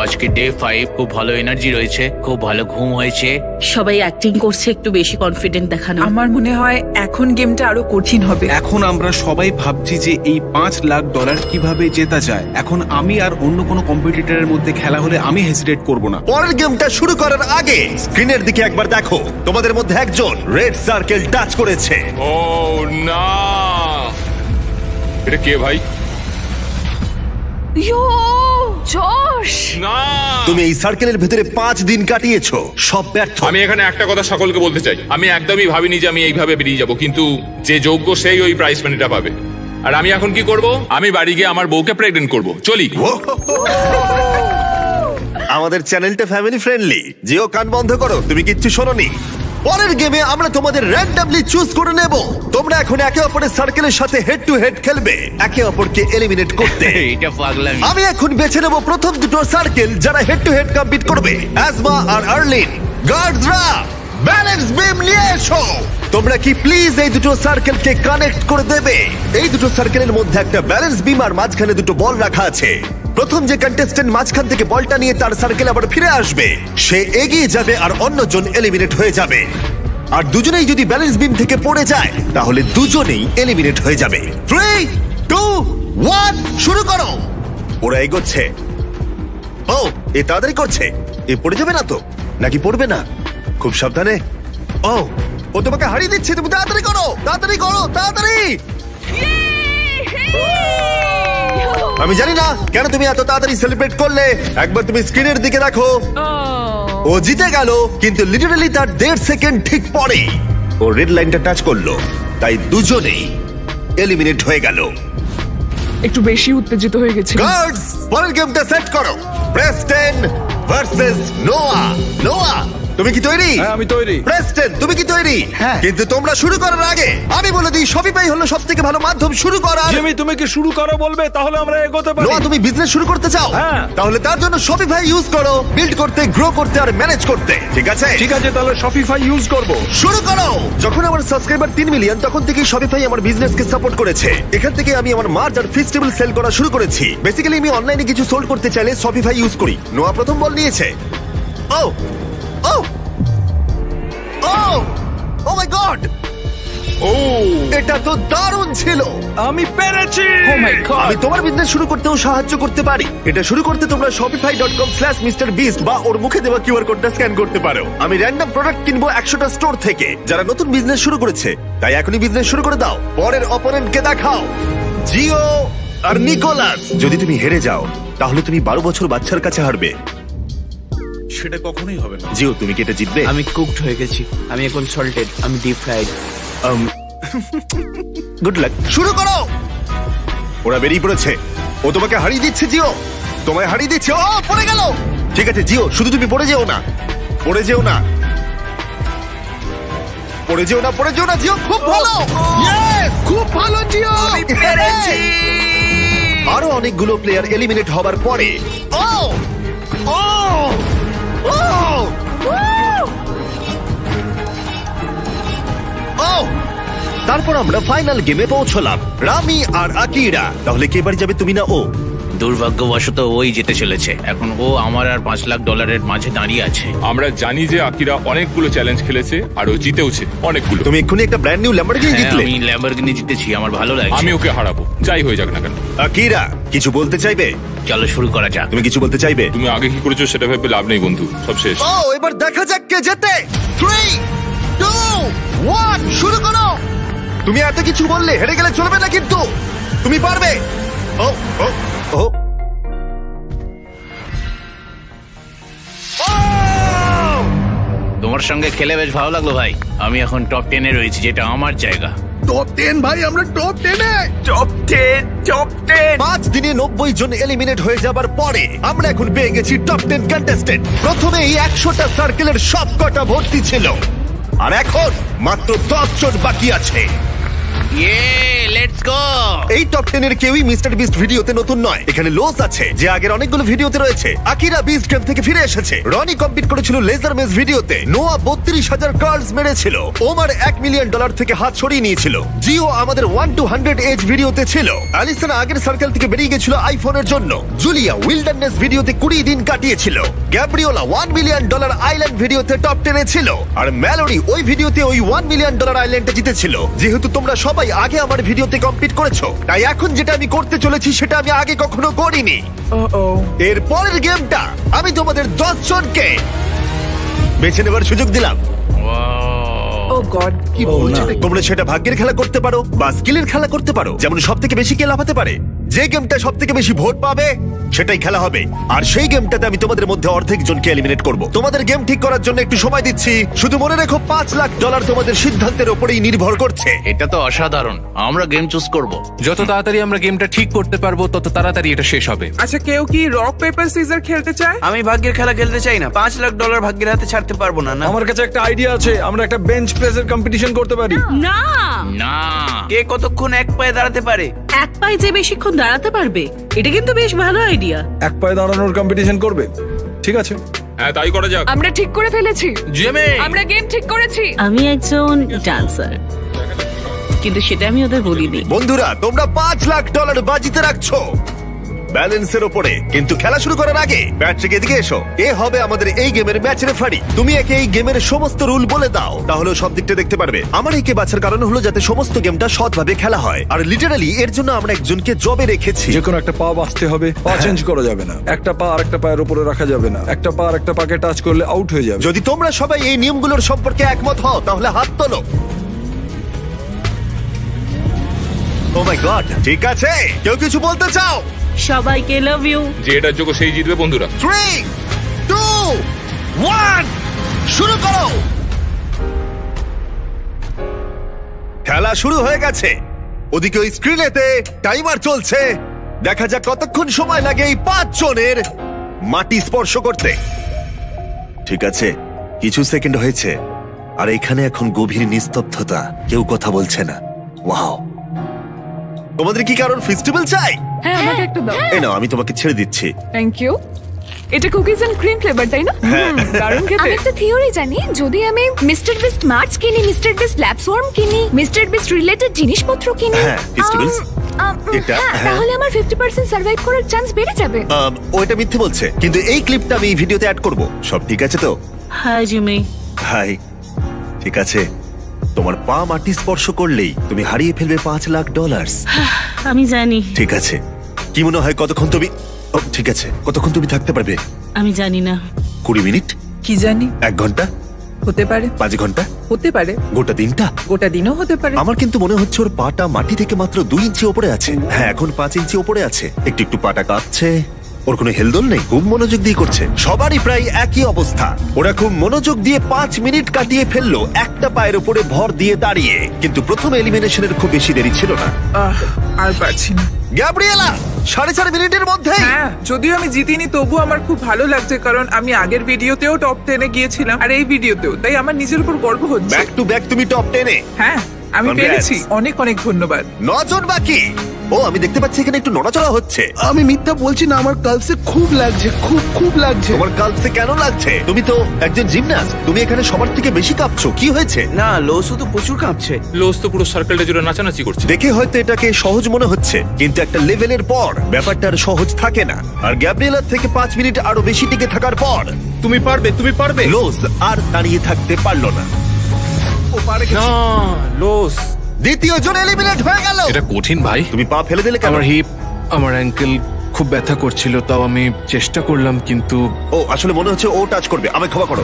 আজকে ডে 5, খুব ভালো এনার্জি রয়েছে, খুব ভালো ঘুম হয়েছে। সবাই অ্যাক্টিং করছে একটু বেশি কনফিডেন্ট দেখানো। আমার মনে হয় এখন গেমটা আরো কঠিন হবে। এখন আমরা সবাই ভাবছি যে এই $5 লাখ কিভাবে জেতা যায়। এখন আমি আর অন্য কোনো কম্পিটিটরের মধ্যে খেলা হলে আমি হেজিটেট করব না। পরের গেমটা শুরু করার আগে স্ক্রিনের দিকে একবার দেখো। তোমাদের মধ্যে একজন রেড সার্কেল টাচ করেছে। ও না, এটা কে ভাই? ইয়ো জশ না তুমি এই সার্কেলের ভেতরে 5 দিন কাটিয়েছো, সব ব্যর্থ। আমি এখানে একটা কথা সকলকে বলতে চাই, আমি একদমই ভাবিনি যে আমি এইভাবে বেরিয়ে যাব, কিন্তু যে যোগ্য সেই ওই প্রাইস মানিটা পাবে। আর আমি এখন কি করব? আমি বাড়ি গিয়ে আমার বউকে প্রেগনেন্ট করব। চলি। আমাদের চ্যানেলটা ফ্যামিলি ফ্রেন্ডলি। জিও, কান বন্ধ করো, তুমি কিচ্ছু শোনোনি। পরের গেমে আমরা তোমাদের র্যান্ডমলি চুজ করে নেব। তোমরা এখন একে অপরের সার্কেলের সাথে হেড টু হেড খেলবে, একে অপরকে এলিমিনেট করতে। এটা পাগলামি। আমি এখন বেছে নেব প্রথম দুটো সার্কেল যারা হেড টু হেড কম্পিট করবে, অ্যাজমা আর আর্লিন। গার্ডসরা ব্যালেন্স বিম নিয়ে এসো। তোমরা কি প্লিজ এই দুটো সার্কেলকে কানেক্ট করে দেবে? এই দুটো সার্কেলের মধ্যে একটা ব্যালেন্স বিম আর মাঝখানে দুটো বল রাখা আছে। প্রথম যে কন্টেস্ট্যান্ট মাঝখান থেকে বলটা নিয়ে তার সার্কেল আবার ফিরে আসবে, সে এগিয়ে যাবে আর অন্যজন এলিমিনেট হয়ে যাবে। আর দুজনেই যদি ব্যালেন্স বিম থেকে পড়ে যায় তাহলে দুজনেই এলিমিনেট হয়ে যাবে। 3, 2, 1 শুরু করো। ওরা এগোচ্ছে। ও, এ তাড়াতাড়ি করছে। এ পড়ে যাবে না তো? নাকি পড়বে না? খুব সাবধানে। ও, ও তোমাকে হারিয়ে দিচ্ছে। তুমি তাড়াতাড়ি করো, তাড়াতাড়ি করো, তাড়াতাড়ি। আমি জানি না কেন তুমি এত তাড়াতাড়ি সেলিব্রেট করলে। একবার তুমি স্ক্রিনের দিকে দেখো। ও জিতে গেল, কিন্তু লিটারালি তার 1.5 সেকেন্ড ঠিক পরে ও রেড লাইনটা টাচ করলো, তাই দুজনেই এলিমিনেট হয়ে গেল। একটু বেশি উত্তেজিত হয়ে গেছি। গার্ডস, পরের গেমটা সেট করো। প্রেস্টন ভার্সেস নোয়া। নোয়া, তুমি কি তৈরি? হ্যাঁ, আমি তৈরি। প্রেস্টন, তুমি কি তৈরি? হ্যাঁ। কিন্তু তোমরা শুরু করার আগে আমি বলে দিই, শপিফাই হলো সবথেকে ভালো মাধ্যম শুরু করার। জিমি, তুমি কি শুরু করো বলবে? তাহলে আমরা এগোতে পারি। নোয়া, তুমি বিজনেস শুরু করতে চাও? হ্যাঁ। তাহলে তার জন্য শপিফাই ইউজ করো, বিল্ড করতে, গ্রো করতে আর ম্যানেজ করতে। ঠিক আছে? ঠিক আছে, তাহলে শপিফাই ইউজ করব। শুরু করো। যখন আমার সাবস্ক্রাইবার 3 মিলিয়ন, তখন থেকেই শপিফাই আমার বিজনেসকে সাপোর্ট করেছে। এখান থেকে আমি আমার মার্চ আর ফেস্টিভ্যাল সেল করা শুরু করেছি। বেসিক্যালি আমি অনলাইনে কিছু সোল্ড করতে চাইলে শপিফাই ইউজ করি। নোয়া প্রথম বল নিয়েছে। ও ও ও ও মাই গড, ও এটা তো দারুণ ছিল। আমি পেরেছি। ও মাই গড। আমি তোমার বিজনেস শুরু করতেও সাহায্য করতে পারি। এটা শুরু করতে তোমরা shopify.com/MrBeast বা ওর মুখে দেওয়া কিউআর কোডটা স্ক্যান করতে পারো। আমি র্যান্ডম প্রোডাক্ট কিনবো 100টা স্টোর থেকে যারা নতুন বিজনেস শুরু করেছে, তাই এখনই বিজনেস শুরু করে দাও। পরের অপোনেন্টকে দেখাও, জিও আর নিকোলাস। যদি তুমি হেরে যাও তাহলে তুমি 12 বছর বাচ্চার কাছে হারবে। সেটা কখনোই হবে না। জিও, তুমি কি এটা জিতবে? আমি কুকড হয়ে গেছি, আমি এখন সল্টেড, আমি ডিপ ফ্রাইড। Good luck. শুরু করো। ওরা বেরিয়ে পড়েছে। ও তোমাকে হারিয়ে দিচ্ছে জিও, তোমায় হারিয়ে দিচ্ছে। ও পড়ে গেল। ঠিক আছে জিও, শুধু তুমি পড়ে যেও না, পড়ে যেও না, পড়ে যেও না, পড়ে যেও না জিও। খুব ভালো, Yes! খুব ভালো জিও। আরো অনেকগুলো প্লেয়ার এলিমিনেট হবার পরে ও ও ও ও তারপর আমরা ফাইনাল গেমে পৌঁছলাম, রামি আর আকিরা। তাহলে কে বাড়ি যাবে, তুমি না ও? দুর্ভাগ্যবশত ওই জিতে চলেছে। এখন ও আমার আর $5 লাখ মাঝে দাঁড়িয়ে আছে। আমরা জানি যে আকিরা অনেকগুলো চ্যালেঞ্জ খেলেছে আর ও জিতেওছে অনেকগুলো। তুমি এক্ষুনি একটা ব্র্যান্ড নিউ ল্যাম্বরগিনি হ্যাঁ, জিতলে। আমি ল্যাম্বরগিনি জিতেছি, আমার ভালো লাগছে। আমি ওকে হারাবো, যাই হয়ে যাক না কেন। আকিরা কিছু বলতে চাইবে? চলো শুরু করা যাক। তুমি কিছু বলতে চাইবে? তুমি আগে কি করেছো সেটা ভেবে লাভ নেই বন্ধু, সব শেষ। ও এবার দেখা যাক কে জেতে। 3, 2, 1 শুরু করো। তুমি এত কিছু বললে হেরে গেলে চলবে না, কিন্তু তুমি পারবে। ও ও ও ও! তোমার সঙ্গে খেলে বেশ ভালো লাগলো ভাই। আমি এখন টপ 10 এ রয়েছি, যেটা আমার জায়গা। টপ 10 ভাই, আমরা টপ 10 এ। Top 10, top 10। 5 দিনে 90 জন এলিমিনেট হয়ে যাবার পরে আমরা এখন পেয়ে গেছি টপ 10 কন্টেস্টেন্ট। প্রথমে এই 100টা সার্কেলের সব কটা ভর্তি ছিল, আর এখন মাত্র 10 জন বাকি আছে। ইয়ে, লেটস গো। এই টপ 10 এর কেউই মিস্টার বিস্ট ভিডিওতে নতুন নয়। এখানে লোস আছে যে আগের অনেকগুলো ভিডিওতে রয়েছে। আকিরা বিস্ট গেম থেকে ফিরে এসেছে। রনি কম্পিট করেছিল লেজার মেজ ভিডিওতে। নোয়া 32,000 কার্ডস মেরেছিল। ওমার $1 মিলিয়ন থেকে হাত সরিয়ে নিয়েছিল। জিও আমাদের 1 to 100 এজ ভিডিওতে ছিল। অ্যালিসন আগের সার্কেল থেকে বেরিয়ে গেছিল আইফোনের জন্য। জুলিয়া উইল্ডারনেস ভিডিওতে 20 দিন কাটিয়েছিল। গ্যাব্রিওলা $1 মিলিয়ন আইল্যান্ড ভিডিওতে টপ 10 এ ছিল। আর ম্যালোরি ওই ভিডিওতে ওই $1 মিলিয়ন আইল্যান্ডটা জিতেছিল। যেহেতু তোমরা সবাই আগে আমার ভিডিওতে কমপ্লিট করেছো, তাই এখন যেটা আমি করতে চলেছি সেটা আমি আগে কখনো করিনি। এর পরের গেমটা আমি তোমাদের 10 জনকে বেছে নেবার সুযোগ দিলাম। ও গড, কি বলছো? তোমরা সেটা ভাগ্যের খেলা করতে পারো বা স্কিলের খেলা করতে পারো, যেমন সব থেকে বেশি কে লাফাতে পারে। যে গেমটা সব থেকে বেশি ভোট পাবে সেটাই খেলা হবে। আর সেই গেমটাতে আমি তোমাদের মধ্যে অর্ধেক জনকে এলিমিনেট করব। তোমাদের গেম ঠিক করার জন্য একটু সময় দিচ্ছি। শুধু মনে রেখো $5 লাখ তোমাদের সিদ্ধান্তের উপরেই নির্ভর করছে। এটা তো অসাধারণ। আমরা গেম চুজ করব। যত তাড়াতাড়ি আমরা গেমটা ঠিক করতে পারবো তত তাড়াতাড়ি এটা শেষ হবে। আচ্ছা, কেউ কি রক পেপার সিজার খেলতে চায়? আমি ভাগ্যের খেলা খেলতে চাই না। $5 লাখ ভাগ্যের হাতে ছাড়তে পারবো না। না, আমার কাছে একটা আইডিয়া আছে, আমরা একটা বেঞ্চ প্রেসের কম্পিটিশন করতে পারি। না, না, কে কতক্ষণ এক পায়ে দাঁড়াতে পারে? এক পায়ে যে বেশিক্ষণ দাঁড়াতে পারবে, এটা কিন্তু বেশ ভালো আইডিয়া। এক পায়ে দাঁড়ানোর কম্পিটিশন করবে? ঠিক আছে, হ্যাঁ তাই করা যাক। আমরা ঠিক করে ফেলেছি, জেমে আমরা গেম ঠিক করেছি। আমি একজন ডান্সার, কিন্তু সেটা আমি ওদের বলিনি। বন্ধুরা, তোমরা $5 লাখ বাজিতে রাখছো ব্যালেন্সের উপরে। কিন্তু খেলা শুরু করার আগে প্যাট্রিক এদিকে এসো। এ হবে আমাদের এই গেমের ম্যাচ রেফারি। তুমি একে এই গেমের সমস্ত রুল বলে দাও, তাহলে ও সব দিকটা দেখতে পারবে। আমার একে বাছার কারণ হলো যাতে সমস্ত গেমটা সৎভাবে খেলা হয়। আর লিটারালি এর জন্য আমরা একজনকে জবে রেখেছি। যে কোনো একটা পা বাঁচতে হবে, পা চেঞ্জ করা যাবে না, একটা পা আর একটা পায়ের উপরে রাখা যাবে না, একটা পা আর একটা পাকে টাচ করলে আউট হয়ে যাবে। যদি তোমরা সবাই এই নিয়মগুলোর সম্পর্কে একমত হও তাহলে হাত তোলো। ও মাই গড, ঠিক আছে, কেউ কিছু বলতে চাও? সবাইকে লাভ ইউ। যে এটার যোগ্য সেই জিতবে বন্ধুরা। 3, 2, 1, শুরু করো। খেলা শুরু হয়ে গেছে। ওদিকে ওই স্ক্রিনেতে টাইমার চলছে। দেখা যাক কতক্ষণ সময় লাগে এই 5 জনের মাটি স্পর্শ করতে। ঠিক আছে, কিছু সেকেন্ড হয়েছে আর এখানে এখন গভীর নিস্তব্ধতা, কেউ কথা বলছে না। ওয়াও, তোমাদের কি কারণ ফেস্টিভ্যাল চাই? হ্যাঁ, আমাকে একটু দাও। এই নাও, আমি তোমাকে ছেড়ে দিচ্ছি। Thank you. এটা কুকিজ এন্ড ক্রিম ফ্লেভার, তাই না? দারুণ খেতে। আমি একটা থিওরি জানি, যদি আমি মিস্টার বিস্ট মার্চ কিনি, মিস্টার বিস্ট ল্যাব সোয়ার্ম কিনি, মিস্টার বিস্ট রিলেটেড জিনিসপত্র কিনি, হ্যাঁ, Festivals, এটা, হ্যাঁ। তাহলে আমার 50% সার্ভাইভ করার চান্স বেড়ে যাবে। ওইটা মিথ্যে বলছে, কিন্তু এই ক্লিপটা আমি এই ভিডিওতে অ্যাড করব। সব ঠিক আছে তো? Hi Jimmy. হাই, ঠিক আছে। তোমার পা মাটি স্পর্শ করলেই তুমি হারিয়ে ফেলবে $5 লাখ। আমি জানি। ঠিক আছে, কি মনে হয় কতক্ষণ তুমি ঠিক আছে, কতক্ষণ তুমি থাকতে পারবে? আমি জানি না। 20 মিনিট, কি জানি, 1 ঘন্টা, হতে পারে 5 ঘন্টা, হতে পারে গোটা দিনটা? গোটা দিনও হতে পারে। আমার কিন্তু মনে হচ্ছে ওর পাটা মাটি থেকে মাত্র 2 ইঞ্চি উপরে আছে। হ্যাঁ, এখন 5 ইঞ্চি উপরে আছে। একটু একটু পাটা কাঁপছে। ওর কোনো হেলদোল নেই, খুব মনোযোগ দিয়ে করছে। সবারই প্রায় একই অবস্থা। ওরা খুব মনোযোগ দিয়ে 5 মিনিট কাটিয়ে ফেললো একটা পায়ের উপরে ভর দিয়ে দাঁড়িয়ে। কিন্তু প্রথম এলিমিনেশনের খুব বেশি দেরি ছিল না। আর পারছি না। গ্যাব্রিয়েলা 4.5 মিনিটের মধ্যে। হ্যাঁ, যদিও আমি জিতিনি তবু আমার খুব ভালো লাগছে, কারণ আমি আগের ভিডিওতেও টপ 10-এ গিয়েছিলাম আর এই ভিডিওতেও, তাই আমার নিজের উপর গর্ব হচ্ছে। ব্যাক টু ব্যাক তুমি টপ 10-এ। হ্যাঁ, আমি Congrats. পেরেছি। অনেক অনেক ধন্যবাদ। 9 জন বাকি। ও, আমি দেখতে পাচ্ছি এখানে একটু নড়াচড়া হচ্ছে। আমি মিথ্যা বলছি না, আমার কালসে খুব লাগছে, খুব লাগছে। তোমার কালসে কেন লাগছে? তুমি তো একজন জিমন্যাস্ট, তুমি এখানে সবার থেকে বেশি কাঁপছো। কি হয়েছে? না, লোসু তো প্রচুর কাঁপছে। লোস তো পুরো সার্কেলটা জুড়ে নাচানাচি করছে। দেখে হয়তো এটাকে সহজ মনে হচ্ছে, কিন্তু একটা লেভেলের পর ব্যাপারটা আর সহজ থাকে না। আর গ্যাব্রিয়েলার থেকে 5 মিনিট আরো বেশি টিকে থাকার পর তুমি পারবে, তুমি পারবে। লোস আর দাঁড়িয়ে থাকতে পারলো না। ও পারে। না, লোস। দ্বিতীয় জন এলিমিনেট হয়ে গেল। এটা কঠিন ভাই। তুমি পা ফেলে দিলে কেন? আমার হিপ, আমার অ্যাঙ্কেল খুব ব্যথা করছিল, তাও আমি চেষ্টা করলাম, কিন্তু ও, আসলে মনে হচ্ছে ও টাচ করবে। আমায় ক্ষমা করো।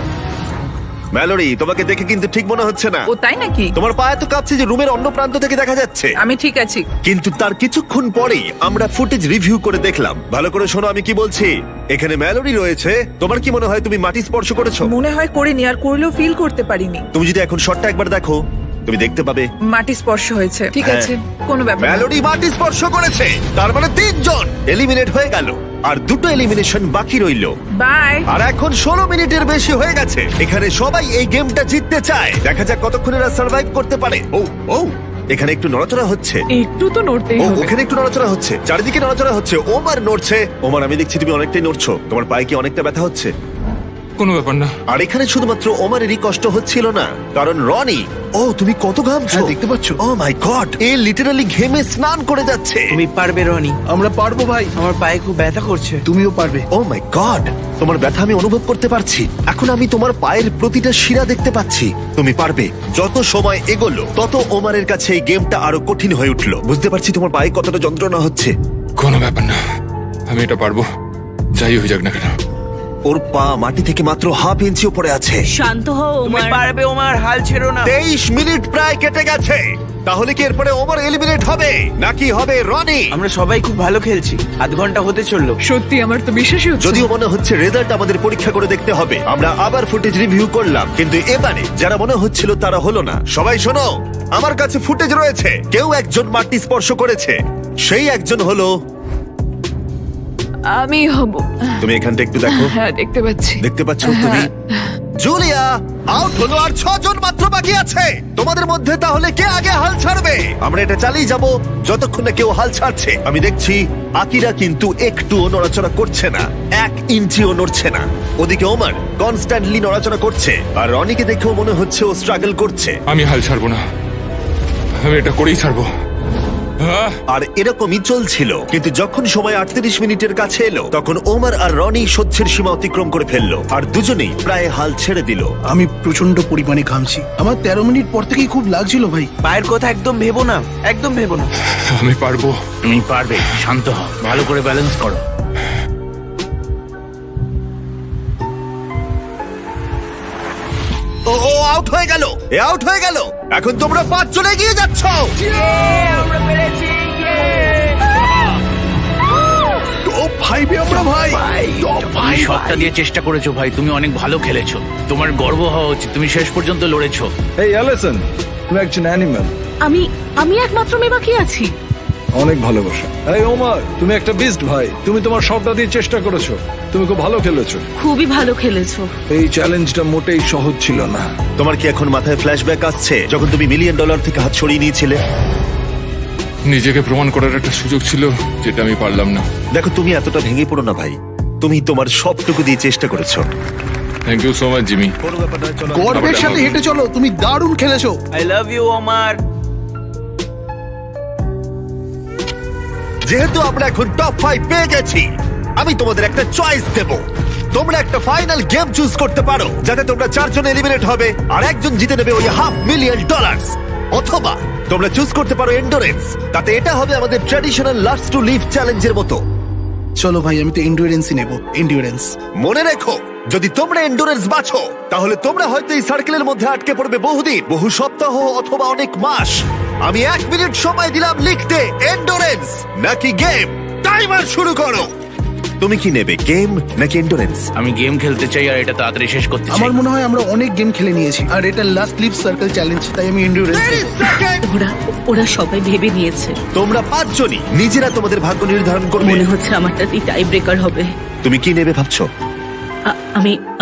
ম্যালোরি, তোমাকে দেখে কিন্তু ঠিক মনে হচ্ছে না। ও তাই নাকি? তোমার পা এত কাঁপছে যে রুমের অন্য প্রান্ত থেকে দেখা যাচ্ছে। আমি ঠিক আছি। কিন্তু তার কিছুক্ষণ পরেই আমরা ফুটেজ রিভিউ করে দেখলাম। ভালো করে শোনো আমি কি বলছি। এখানে ম্যালোরি রয়েছে। তোমার কি মনে হয় তুমি মাটি স্পর্শ করেছো? মনে হয় করিনি, আর করলেও ফিল করতে পারিনি। তুমি যদি এখন শটটা একবার দেখো, তুমি দেখতে পাবে মাটি স্পর্শ হয়েছে। ঠিক হ্যাঁ। আছে, কোনো ব্যাপার না। ম্যালোরি মাটি স্পর্শ করেছে। তার মানে 3 জন এলিমিনেট হয়ে গেল আর 2টো এলিমিনেশন বাকি রইলো। বাই। আর এখন 16 মিনিটের বেশি হয়ে গেছে। এখানে সবাই এই গেমটা জিততে চায়। দেখা যাক কতক্ষণ এরা সার্ভাইভ করতে পারে। ও ও, এখানে একটু নড়াচড়া হচ্ছে। একটু তো নড়তেই ও, হবে। ওখানে একটু নড়াচড়া হচ্ছে। চারিদিকে নড়াচড়া হচ্ছে। ওমার নড়ছে। ওমার, আমি দেখছি তুমি অনেকটাই নড়ছো। তোমার পায়ে কি অনেকটা ব্যথা হচ্ছে? কোনো ব্যাপার না। আর এখানে শুধুমাত্র ওমারেরই কষ্ট হচ্ছিল না, কারণ রনি, ও তুমি কত ঘামছো। হ্যাঁ, দেখতে পাচ্ছ? ও মাই গড, এ লিটারালি ঘেমে স্নান করে যাচ্ছে। তুমি পারবে রনি। আমরা পারবো ভাই। আমার পায়ে খুব ব্যথা করছে। তুমিও পারবে। ও মাই গড, তোমার ব্যথা আমি অনুভব করতে পারছি। এখন আমি তোমার পায়ের প্রতিটা শিরা দেখতে পাচ্ছি। তুমি পারবে। যত সময় এগোলো তত ওমারের কাছে এই গেমটা আরো কঠিন হয়ে উঠলো। বুঝতে পারছি তোমার পায়ে কতটা যন্ত্রণা হচ্ছে। কোনো ব্যাপার না, আমি এটা পারবো, যাই হয়ে যাক না কেন। ওর পা মাটি থেকে মাত্র 1/2 ইঞ্চি উপরে আছে। শান্ত হও তুমি ওমার। পারবে ওমার, হাল ছেড়ো না। 23 মিনিট প্রায় কেটে গেছে। তাহলে কি এরপরে ওভার এলিমিনেট হবে নাকি হবে রনি? আমরা সবাই খুব ভালো খেলছি, আধ ঘন্টা হতে চললো। সত্যি আমার তো বিশ্বাসই হচ্ছে না। যদিও মনে হচ্ছে রেজাল্ট আমাদের পরীক্ষা করে দেখতে হবে, আমরা আবার ফুটেজ রিভিউ করলাম, কিন্তু এবারে যারা মনে হচ্ছিল তারা হলো না। সবাই শোনো, আমার কাছে ফুটেজ রয়েছে, কেউ একজন মাটি স্পর্শ করেছে, সেই একজন হলো আমি হব। তুমি। এখানটা একটু দেখো। হ্যাঁ, দেখতে পাচ্ছি। দেখতে পাচ্ছ তুমি? জুলিয়া আউট হলো, আর 6 জন মাত্র বাকি আছে। তোমাদের মধ্যে তাহলে কে আগে হাল ছাড়বে? আমরা এটা চালিয়ে যাব যতক্ষণ না কেউ হাল ছাড়ছে। আমি দেখছি আকিরা কিন্তু একটুও নড়াচড়া করছে না, 1 ইঞ্চিও নড়ছে না। ওদিকে ওমর কনস্ট্যান্টলি নড়াচড়া করছে, আর রনিকে দেখেও মনে হচ্ছে ও স্ট্রাগল করছে। আমি হাল ছাড়বো না, আমি এটা করেই ছাড়বো। আর এরকমই চলছিল, কিন্তু যখন সময় 38 মিনিটের কাছে এলো, তখন ওমর আর রনি সহ্যের সীমা অতিক্রম করে ফেললো, আর দুজনেই প্রায় হাল ছেড়ে দিল। আমি প্রচন্ড পরিমাণে ঘামছি, আমার 13 মিনিট পর থেকেই খুব লাগছিল ভাই। পায়ের কথা একদম ভেবো না, একদম ভেবো না। আমি পারবো। তুমি পারবে, শান্ত হও, ভালো করে ব্যালেন্স করো। ও আউট হয়ে গেল, এ আউট হয়ে গেল। এখন তোমরা 5 জনে এগিয়ে যাচ্ছ। টপ 5 এ আমরা ভাই। তুমি সবটা দিয়ে চেষ্টা করেছো ভাই, তুমি অনেক ভালো খেলেছো, তোমার গর্ব হওয়া উচিত, তুমি শেষ পর্যন্ত লড়েছো। এই অ্যালিসন, তুমি একজন অ্যানিম্যাল। আমি একমাত্র মেয়ে বাকি আছি। অনেক ভালোবাসা। এই ওমর, তুমি একটা বিস্ট ভাই, তুমি তোমার সবটা দিয়ে চেষ্টা করেছো, তুমি খুব ভালো খেলেছো। খুবই ভালো খেলেছো। এই চ্যালেঞ্জটা মোটেই সহজ ছিল না। তোমার কি এখন মাথায় ফ্ল্যাশব্যাক আসছে যখন তুমি $1 মিলিয়ন থেকে হাত সরিয়ে নিয়েছিলে? নিজেকে প্রমাণ করার একটা সুযোগ ছিল, যেটা আমি পারলাম না। দেখো, তুমি এতটা ভেঙে পড়ো না ভাই, তুমি তোমার সবটুকু দিয়ে চেষ্টা করেছো। Thank you so much Jimmy. কোনো ব্যাপার নয়, চলো। গর্বের সাথে হেঁটে চলো, তুমি দারুণ খেলেছো। আই লাভ ইউ আমার। যেহেতু আমরা এখন টপ 5 পেয়ে গেছি, আমি তোমাদের একটা চয়েস দেব। তোমরা একটা ফাইনাল গেম চুজ করতে পারো, যাতে তোমরা 4 জন এলিমিনেট হবে আর একজন জিতে নেবে ওই $500,000 মিলিয়ন। অথবা তোমরা চুজ করতে পারো এন্ডুরেন্স, তাতে এটা হবে আমাদের ট্র্যাডিশনাল লাস্ট টু লিভ চ্যালেঞ্জের মতো। চলো ভাই, আমি তো এন্ডুরেন্সই নেব, এন্ডুরেন্স। মনে রেখো, যদি তোমরা এন্ডুরেন্স বাছো, তাহলে তোমরা হয়তো এই সার্কেলের মধ্যে আটকে পড়বে বহুদিন, বহু সপ্তাহ অথবা অনেক মাস। আমি 1 মিনিট সময় দিলাম লিখতে এন্ডুরেন্স নাকি গেম। টাইমার শুরু করো। তুমি কি নেবে, গেম নাকি এন্ডুরেন্স? আমি গেম খেলতে চাই, আর এটা তাড়াতাড়ি শেষ করতে চাই। আমার মনে হয় আমরা অনেক গেম খেলে নিয়েছি, আর এটা লাস্ট লিভ সার্কেল চ্যালেঞ্জ, তাই আমি এন্ডুরেন্স। ওরা সবাই ভেবে নিয়েছে। তোমরা 5 জনই নিজেরা তোমাদের ভাগ্য নির্ধারণ করবে। মনে হচ্ছে আমারটাই টাই ব্রেকার হবে। তুমি কি নেবে ভাবছো?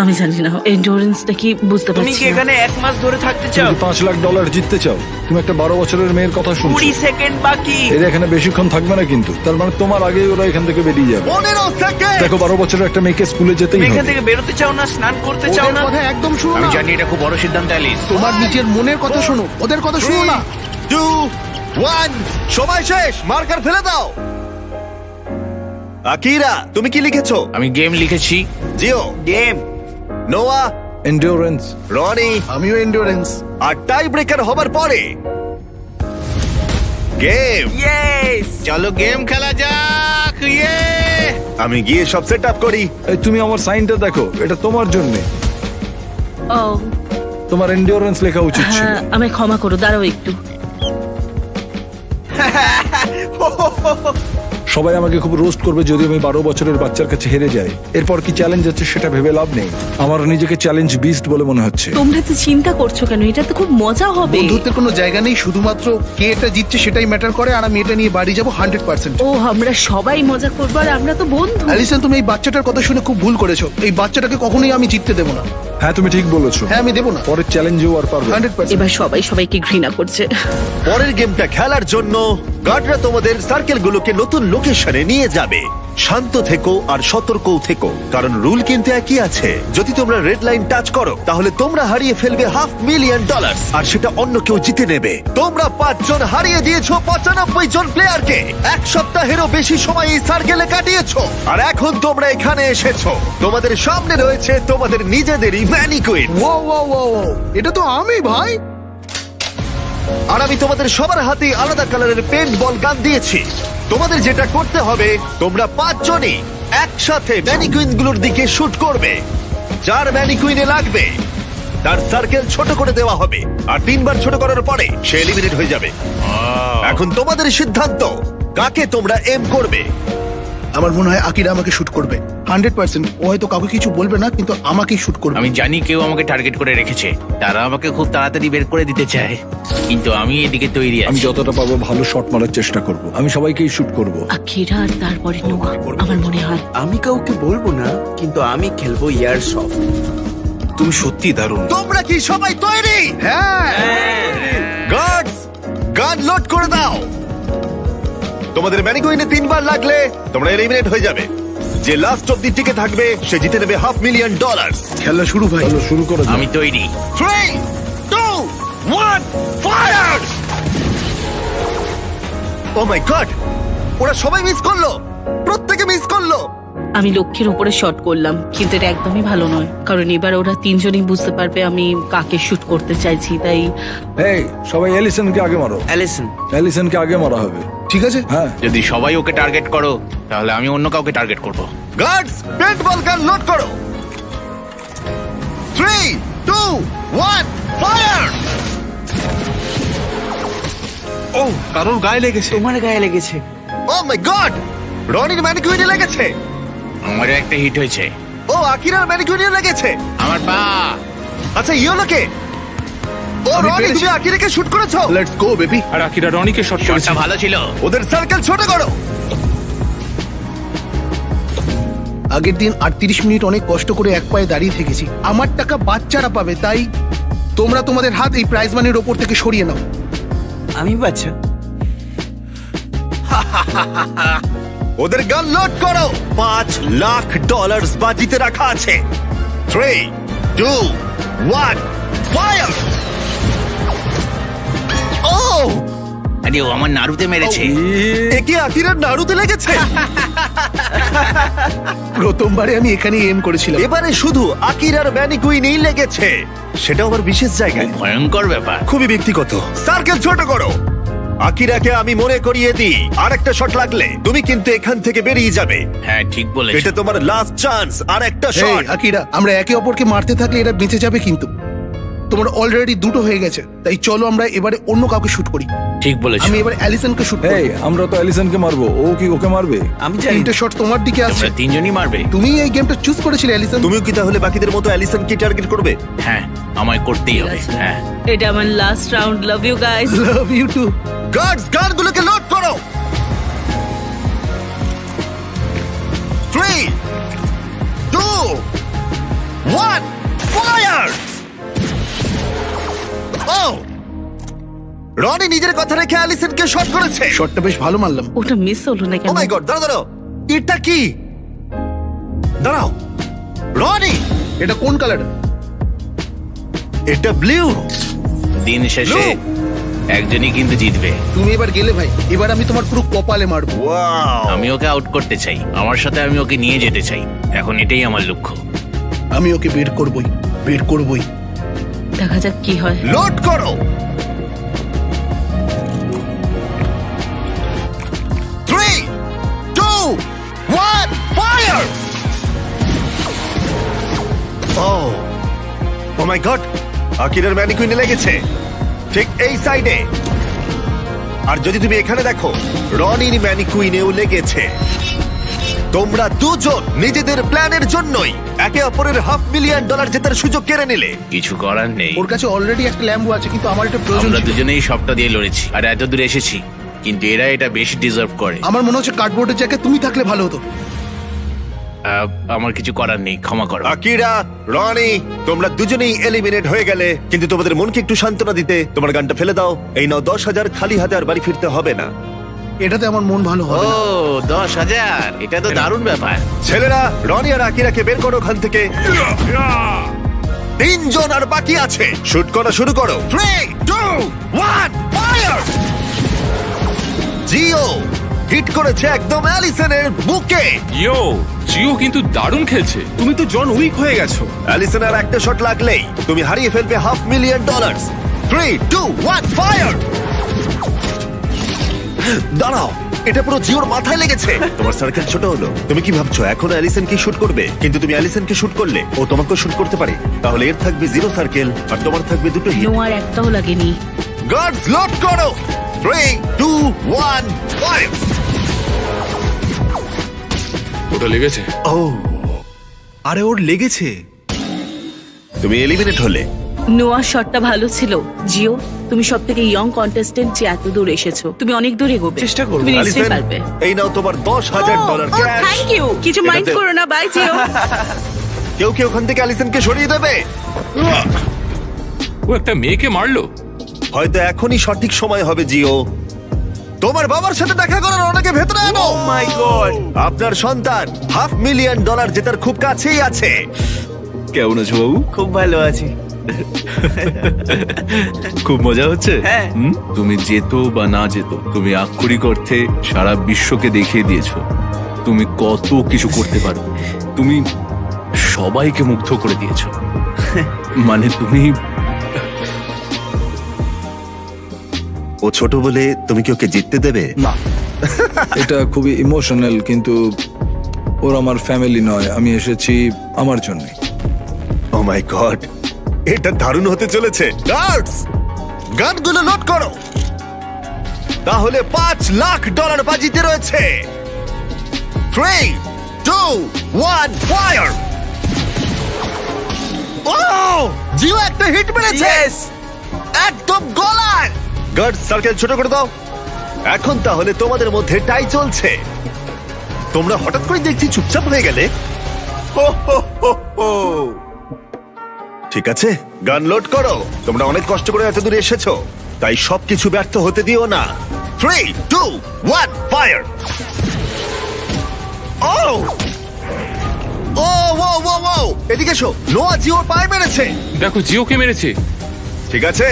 আমি জানি না, এন্ডুরেন্সটা কি বুঝতে তুমি পারছি কি না। এখানে 1 মাস ধরে থাকতে তুমি চাও? কি $5 লাখ জিততে চাও? তুমি একটা 12 বছরের মেয়ের কথা শুনছো। 20 সেকেন্ড বাকি। এরা এখানে বেশিক্ষণ থাকবে না কিন্তু, তার মানে তোমার আগে ওরা এখান থেকে বেরিয়ে যাবে। 15 সেকেন্ড। দেখো, 12 বছরের একটা মেয়েকে স্কুলে যেতেই তুমি এখান হবে। থেকে বেরোতে চাও না, স্নান করতে চাও ওদের না? কথা একদম শুনো আমি না, জানি এটা খুব বড় সিদ্ধান্ত, অ্যালিস। তোমার নিজের মনের কথা শোনো, ওদের কথা শুনো না। 2, 1, সময় শেষ, মার্কার ফেলে দাও। আকিরা, তুমি কি লিখেছো? আমি গেম লিখেছি। জিও গেম। নোয়া, এন্ডুরেন্স। রনি, আমিও এন্ডুরেন্স। আর টাই ব্রেকার হবার পরে গেম। ইয়েস। চলো গেম খেলা যাক। ইয়ে! আমি গিয়ে সব সেট আপ করি। এই তুমি আমার সাইনটা দেখো, এটা তোমার জন্য। ও তোমার এন্ডুরেন্স লেখা উচিত ছিল। হ্যাঁ, আমায় ক্ষমা করো, দাঁড়াও একটু। সবাই আমাকে খুব রোস্ট করবে যদি আমি 12 বছরের বাচ্চার কাছে হেরে যাই। এরপর কি চ্যালেঞ্জ আছে সেটা ভেবে লাভ নেই। আমার নিজেকে চ্যালেঞ্জ বিস্ট বলে মনে হচ্ছে। তোমরা তো চিন্তা করছো কেন? এটা তো খুব মজা হবে। বন্ধুত্বের কোনো জায়গা নেই, শুধুমাত্র কে এটা জিতছে সেটাই ম্যাটার করে, আর আমি এটা নিয়ে বাড়ি যাবো 100%। ও, আমরা সবাই মজা করবো, আর আমরা তো বন্ধু। অ্যালিসন, তুমি এই বাচ্চাটার কথা শুনে খুব ভুল করেছো। এই বাচ্চাটাকে কখনোই আমি জিততে দেবো না। হ্যাঁ, তুমি ঠিক বলেছো। হ্যাঁ, আমি দেবো না। পরের চ্যালেঞ্জেও আর পারবে না। 100%। এবার সবাই সবাইকে ঘৃণা করছে। পরের গেমটা খেলার জন্য গার্ডরা তোমাদের সার্কেলগুলোকে নতুন লোকেশনে নিয়ে যাবে। শান্ত থেকো আর সতর্কও থেকো, কারণ রুল কিন্তু একই আছে। যদি তোমরা রেড লাইন টাচ করো, তাহলে তোমরা হারিয়ে ফেলবে $500,000 মিলিয়ন, আর সেটা অন্য কেউ জিতে নেবে। তোমরা 5 জন হারিয়ে দিয়েছো 95 জন প্লেয়ারকে। 1 সপ্তাহেরও বেশি সময় এই সার্কেলে কাটিয়েছো, আর এখন তোমরা এখানে এসেছো। তোমাদের সামনে রয়েছে তোমাদের নিজেদেরই ম্যানিকুইন। ও, এটা তো আমি ভাই। আর আমি তোমাদের সবার হাতে আলাদা কালারের পেন্ট বল গান দিয়েছি। তোমাদের যেটা করতে হবে, তোমরা 5 জনই একসাথে ম্যানিকুইন গুলোর দিকে শুট করবে। যার ম্যানিকুইনে লাগবে তার সার্কেল ছোট করে দেওয়া হবে আর 3 বার ছোট করার পরে সে এলিমিনেট হয়ে যাবে। এখন তোমাদের সিদ্ধান্ত, কাকে তোমরা এম করবে? আমার মনে হয় আকিরা আমাকে শুট করবে 100%। ও হয়তো কাউকে কিছু বলবে না, কিন্তু আমাকেই শুট করবে। আমি জানি কেউ আমাকে টার্গেট করে রেখেছে, তারা আমাকে খুব তাড়াতাড়ি বের করে দিতে চায়, কিন্তু আমি এদিকে তৈরি আমি আছি। যতটা পারবো ভালো শট মারার চেষ্টা করব। আমি সবাইকেই শুট করব। আখিরা আর তারপরে নোয়া আমার মনে হয়। আমি কাউকে বলবো না, কিন্তু আমি খেলবো ইয়ার সব। তুমি সত্যি দারুণ। তোমরা কি সবাই তৈরি? হ্যাঁ, গার্ডস, গান লোড করে দাও। তোমাদের ম্যানিকুইনে 3 বার লাগলে তোমরা এলিমিনেট হয়ে যাবে। যে লাস্ট অব্দি টিকে থাকবে সে জিতে নেবে $500,000। খেলা শুরু ভাই। চলো শুরু করো। আমি তৈরি। 3, 2, 1, ফায়ার! ও মাই গড, ওরা সবাই মিস করলো, প্রত্যেকে মিস করলো। আমি লক্ষ্যের উপরে শট করলাম, কিন্তু এটা একদমই ভালো নয়, কারণ এবার ওরা তিনজনই বুঝতে পারবে আমি কাকে শুট করতে চাইছি। তাই এই সবাই এলিসনকে আগে মারো। অ্যালিসন, এলিসনকে আগে মারা হবে। ঠিক আছে, হ্যাঁ, যদি সবাই ওকে টার্গেট করো তাহলে আমি অন্য কাউকে টার্গেট করব। গার্ডস, পেন্টবল গান লোড করো। 3, 2, 1, ফায়ার! ও, কারোর গায়ে লেগেছে। তোমার গায়ে লেগেছে। ও মাই গড, রনির ম্যানিকুইনে লেগেছে। আমারও একটা হিট হয়েছে। ও আকিরার ম্যানিকুইনে লেগেছে। আমার পা। আচ্ছা ইয়োলোকে, ও আমি রনি পেরেছি। তুমি আকিরাকে শুট করেছো। Let's go baby. আর আকিরা রনিকে শট করেছে। শটটা ভালো ছিল। ওদের সার্কেল ছোট করো। আগের দিন 38 মিনিট অনেক কষ্ট করে এক পায়ে দাঁড়িয়ে থেকেছি। আমার টাকা বাচ্চারা পাবে, তাই তোমরা তোমাদের হাত এই প্রাইজ মানির ওপর থেকে সরিয়ে নাও। আমি বাচ্চা। ওদের গান লোড করো। $5,00,000 বাজিতে রাখা আছে। 3, 2, 1, ফায়ার! ও, আরে ও আমার নাড়ুতে মেরেছে। একে আকিরার নাড়ুতে লেগেছে। প্রথমবারে আমি এখানেই এম করেছিলাম। এবারে শুধু আকিরার ম্যানিকুইনেই লেগেছে, সেটাও আবার বিশেষ জায়গায়। ভয়ঙ্কর ব্যাপার। খুবই ব্যক্তিগত। সার্কেল ছোট করো। আকিরাকে আমি মনে করিয়ে দিই, আরেকটা শট লাগলে তুমি কিন্তু এখান থেকে বেরিয়ে যাবে। হ্যাঁ ঠিক বলেছো। এটা তোমার লাস্ট চান্স। আর একটা এই, শট। আকিরা, আমরা একে অপরকে মারতে থাকলে এরা বেঁচে যাবে, কিন্তু তোমার অলরেডি দুটো হয়ে গেছে। তাই চলো আমরা এবারে অন্য কাউকে শুট করি। ঠিক বলেছো। আমি এবার অ্যালিসনকে শুট করি। এই আমরা তো এলিসনকে মারবো, ও কি ওকে মারবে? আমি জানি। তিনটে শট তোমার দিকে আসছে। তোমরা তিনজনই মারবে। তুমি এই গেমটা চুজ করেছিলে অ্যালিসন। তুমিও কি তাহলে বাকিদের মতো অ্যালিসনকে টার্গেট করবে? হ্যাঁ আমায় করতেই হবে। হ্যাঁ এটা আমার last round. Love you guys. Love you too. Guards, গানগুলোকে লোড করো। 3, 2, 1, ফায়ার! ও, রনি নিজের কথা রেখে অ্যালিসনকে শট করেছে। শটটা বেশ ভালো মারলাম। ওটা মিস হলো না ও কেন? মাই গড, দাঁড়াও দাঁড়াও, এটা কি? দাঁড়াও, রনি, এটা কোন কালার? এটা ব্লু। দিন শেষে একজনই কিন্তু জিতবে। তুমি এবার গেলে ভাই, এবার আমি তোমার পুরো কপালে মারবো। ওয়াও, আমি ওকে আউট করতে চাই, আমার সাথে আমি ওকে নিয়ে যেতে চাই। এখন এটাই আমার লক্ষ্য। আমি ওকে বের করবই, বের করবই। দেখা যাক কি হয়। লোড করো। 3, 2, 1, ফায়ার! ও মাই গড, আকিরার ম্যানিকুইনে লেগেছে ঠিক এই সাইডে। আর যদি তুমি এখানে দেখো, রনির ম্যানিকুইনেও লেগেছে। তোমরা দুজন নিজেদের প্ল্যানের জন্যই একে অপরের $500,000 জেতার সুযোগ কেড়ে নিলে। কিছু করার নেই। ওর কাছে অলরেডি একটা ল্যাম্বো আছে, কিন্তু আমার এটা প্রয়োজন আমরা ছিল। দুজনেই সবটা দিয়ে লড়েছি আর এত দূর এসেছি, কিন্তু এরা এটা বেশি ডিজার্ভ করে। আমার মনে হচ্ছে কার্ডবোর্ডের জায়গায় তুমি থাকলে ভালো হতো। আমার কিছু করার নেই, ক্ষমা করো। আকিরা, রনি, তোমরা দুজনেই এলিমিনেট হয়ে গেলে, কিন্তু তোমাদের মনকে একটু সান্ত্বনা দিতে তোমার গানটা ফেলে দাও। এই নাও 10,000, খালি হাতে আর বাড়ি ফিরতে হবে না। এটাতে আমার মন ভালো ও হবে না। 10,000, এটা তো দারুণ ব্যাপার। ছেলেরা, রনি আর আকিরাকে বের করো ওখান থেকে। 3 জন আর বাকি আছে। শুট করা শুরু করো। 3, 2, 1, ফায়ার! জিও হিট করেছে একদম অ্যালিসনের বুকে। ইয়ো, জিও কিন্তু দারুণ খেলছে। তুমি তো জন উইক হয়ে গেছো। অ্যালিসনের একটা শট লাগলেই তুমি হারিয়ে ফেলবে $500,000। 3, 2, 1, ফায়ার! দাঁড়াও, এটা পুরো জিওর মাথায় লেগেছে। তোমার সার্কেল ছোট হলো। তুমি কি ভাবছো এখন অ্যালিসন কি শুট করবে? কিন্তু তুমি অ্যালিসনকে শুট করলে ও তোমাকেও শুট করতে পারে। তাহলে এর থাকবে 0 সার্কেল আর তোমার থাকবে 2টো হিট। নোয়ার একটাও লাগেনি। গার্ডস লোড করো। 3 2 1 ফায়ার। ওটা লেগেছে। ও, আরে ওর লেগেছে। তুমি এলিমিনেট হলে। নোয়ার শটটা ভালো ছিল। জিও, তুমি সব থেকে ইয়ং কন্টেস্টেন্ট যে এত দূর এসেছো। তুমি অনেক দূর এগোবে। চেষ্টা করবো। তুমি নিশ্চয়ই অ্যালিসন, পারবে। এই নাও তোমার $10,000 ক্যাশ। Thank you. কিছু মাইন্ড করো না, বাই জিও। কেউ কি ওখান থেকে অ্যালিসনকে সরিয়ে দেবে? ও একটা মেয়েকে মারলো। হয়তো এখনই সঠিক সময় হবে জিও। তোমার বাবার সাথে দেখা করার অনেকে ভেতরে আনো। মাই গড, আপনার সন্তান $500,000 জেতার খুব কাছেই আছে। কেমন আছো বাবু? খুব ভালো আছি। খুব মজা হচ্ছে। হ্যাঁ। তুমি যেত বা না যেত, তুমি আক্ষরিক অর্থে সারা বিশ্বকে দেখিয়ে দিয়েছো তুমি কত কিছু করতে পারো। তুমি সবাইকে মুগ্ধ করে দিয়েছো। মানে তুমি ও ছোট বলে তুমি কি ওকে জিততে দেবে? না, এটা খুবই ইমোশনাল, কিন্তু ওর আমার ফ্যামিলি নয়। আমি এসেছি আমার জন্য। ও মাই গড, এটা দারুণ হতে চলেছে। গার্ডস, গানগুলো লোড করো। তাহলে $5,00,000 বাজিতে রয়েছে। 3 2 1 ফায়ার। ও, জিও একটা হিট মেরেছে। ইয়েস, একদম গলায়। গার্ড, সার্কেল ছোট করে দাও। এখন তাহলে তোমাদের মধ্যে টাই চলছে। তোমরা হঠাৎ করে দেখছি চুপচাপ হয়ে গেলে। হো, হো, হো, হো। ঠিক আছে, গান লোড করো। তোমরা অনেক কষ্ট করে এত দূরে এসেছো, তাই সবকিছু ব্যর্থ হতে দিও না। 3 2 1 ফায়ার। ও ও ও ও ও, এদিকে এসো। নোয়া জিওর পায়ে মেরেছে। দেখো জিওকে মেরেছে। ঠিক আছে,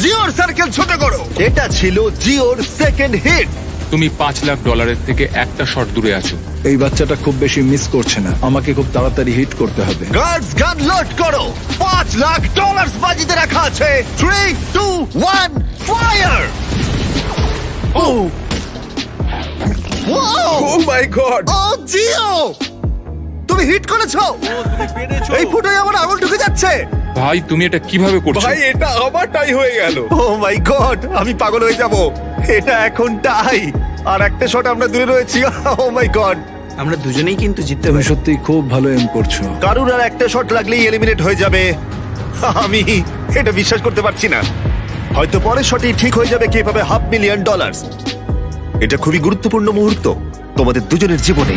জিওর সার্কেল ছোট করো। এটা ছিল জিওর সেকেন্ড হিট। তুমি $5,00,000 থেকে একটা শট দূরে আছো। এই বাচ্চাটা খুব বেশি মিস করছে না। আমাকে খুব তাড়াতাড়ি হিট করতে হবে। গার্ডস, গান লোড করো। $5,00,000 বাজিতে রাখা আছে। 3 2 1 ফায়ার। ও ও মাই গড, ও জিও, তুমি হিট করেছো। এই ফুটোয় আমার আঙুল ঢুকে যাচ্ছে। ভাই তুমি এটা কিভাবে করছো? এটা আমার টাই হয়ে গেল। ও মাই গড, আমি পাগল হয়ে যাব। এটা এখন টাই, আর একটা শট আমরা দূরে রয়েছি। ও মাই গড, আমরা দুজনেই কিন্তু জিততে তুমি পারি। সত্যি খুব ভালো এম করছো। কারুর আর একটা শট লাগলেই এলিমিনেট হয়ে যাবে। আমি এটা বিশ্বাস করতে পারছি না। হয়তো পরের শটেই ঠিক হয়ে যাবে কে পাবে $500,000। এটা খুবই গুরুত্বপূর্ণ মুহূর্ত তোমাদের দুজনের জীবনে।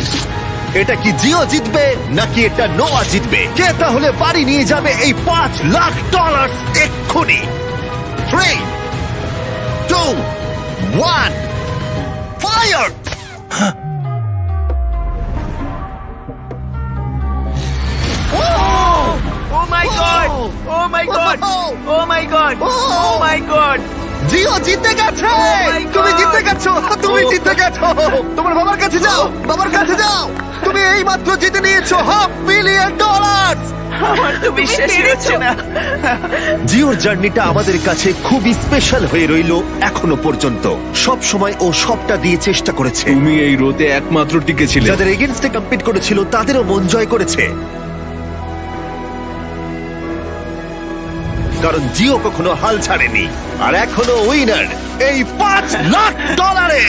এটা কি জিও জিতবে নাকি এটা নোয়া জিতবে? কে তাহলে বাড়ি নিয়ে যাবে এই $5,00,000 এক্ষুনি? 3 2 1 ফায়ার। ও মাই গড, ও মাই গড, ও মাই গড, ও মাই গড। জিও জিতে গেছে। my God! তুমি জিতে গেছো, তুমি জিতে গেছো। তোমার বাবার কাছে যাও, বাবার কাছে যাও। তুমি এই মাত্র জিতে নিয়েছো $500,000। আমার তো বিশ্বাসই হচ্ছে না। জিওর জার্নিটা আমাদের কাছে খুবই স্পেশাল হয়ে রইলো এখনো পর্যন্ত। সব সময় ও সবটা দিয়ে চেষ্টা করেছে। তুমি এই রোতে একমাত্র টিকে ছিলে। যাদের এগেনস্টে কম্পিট করেছিল তাদেরও মন জয় করেছে। কারণ জিও কখনো হাল ছাড়েনি, আর এখনো উইনার এই $5,00,000।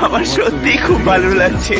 আমার সত্যি খুব ভালো লাগছে।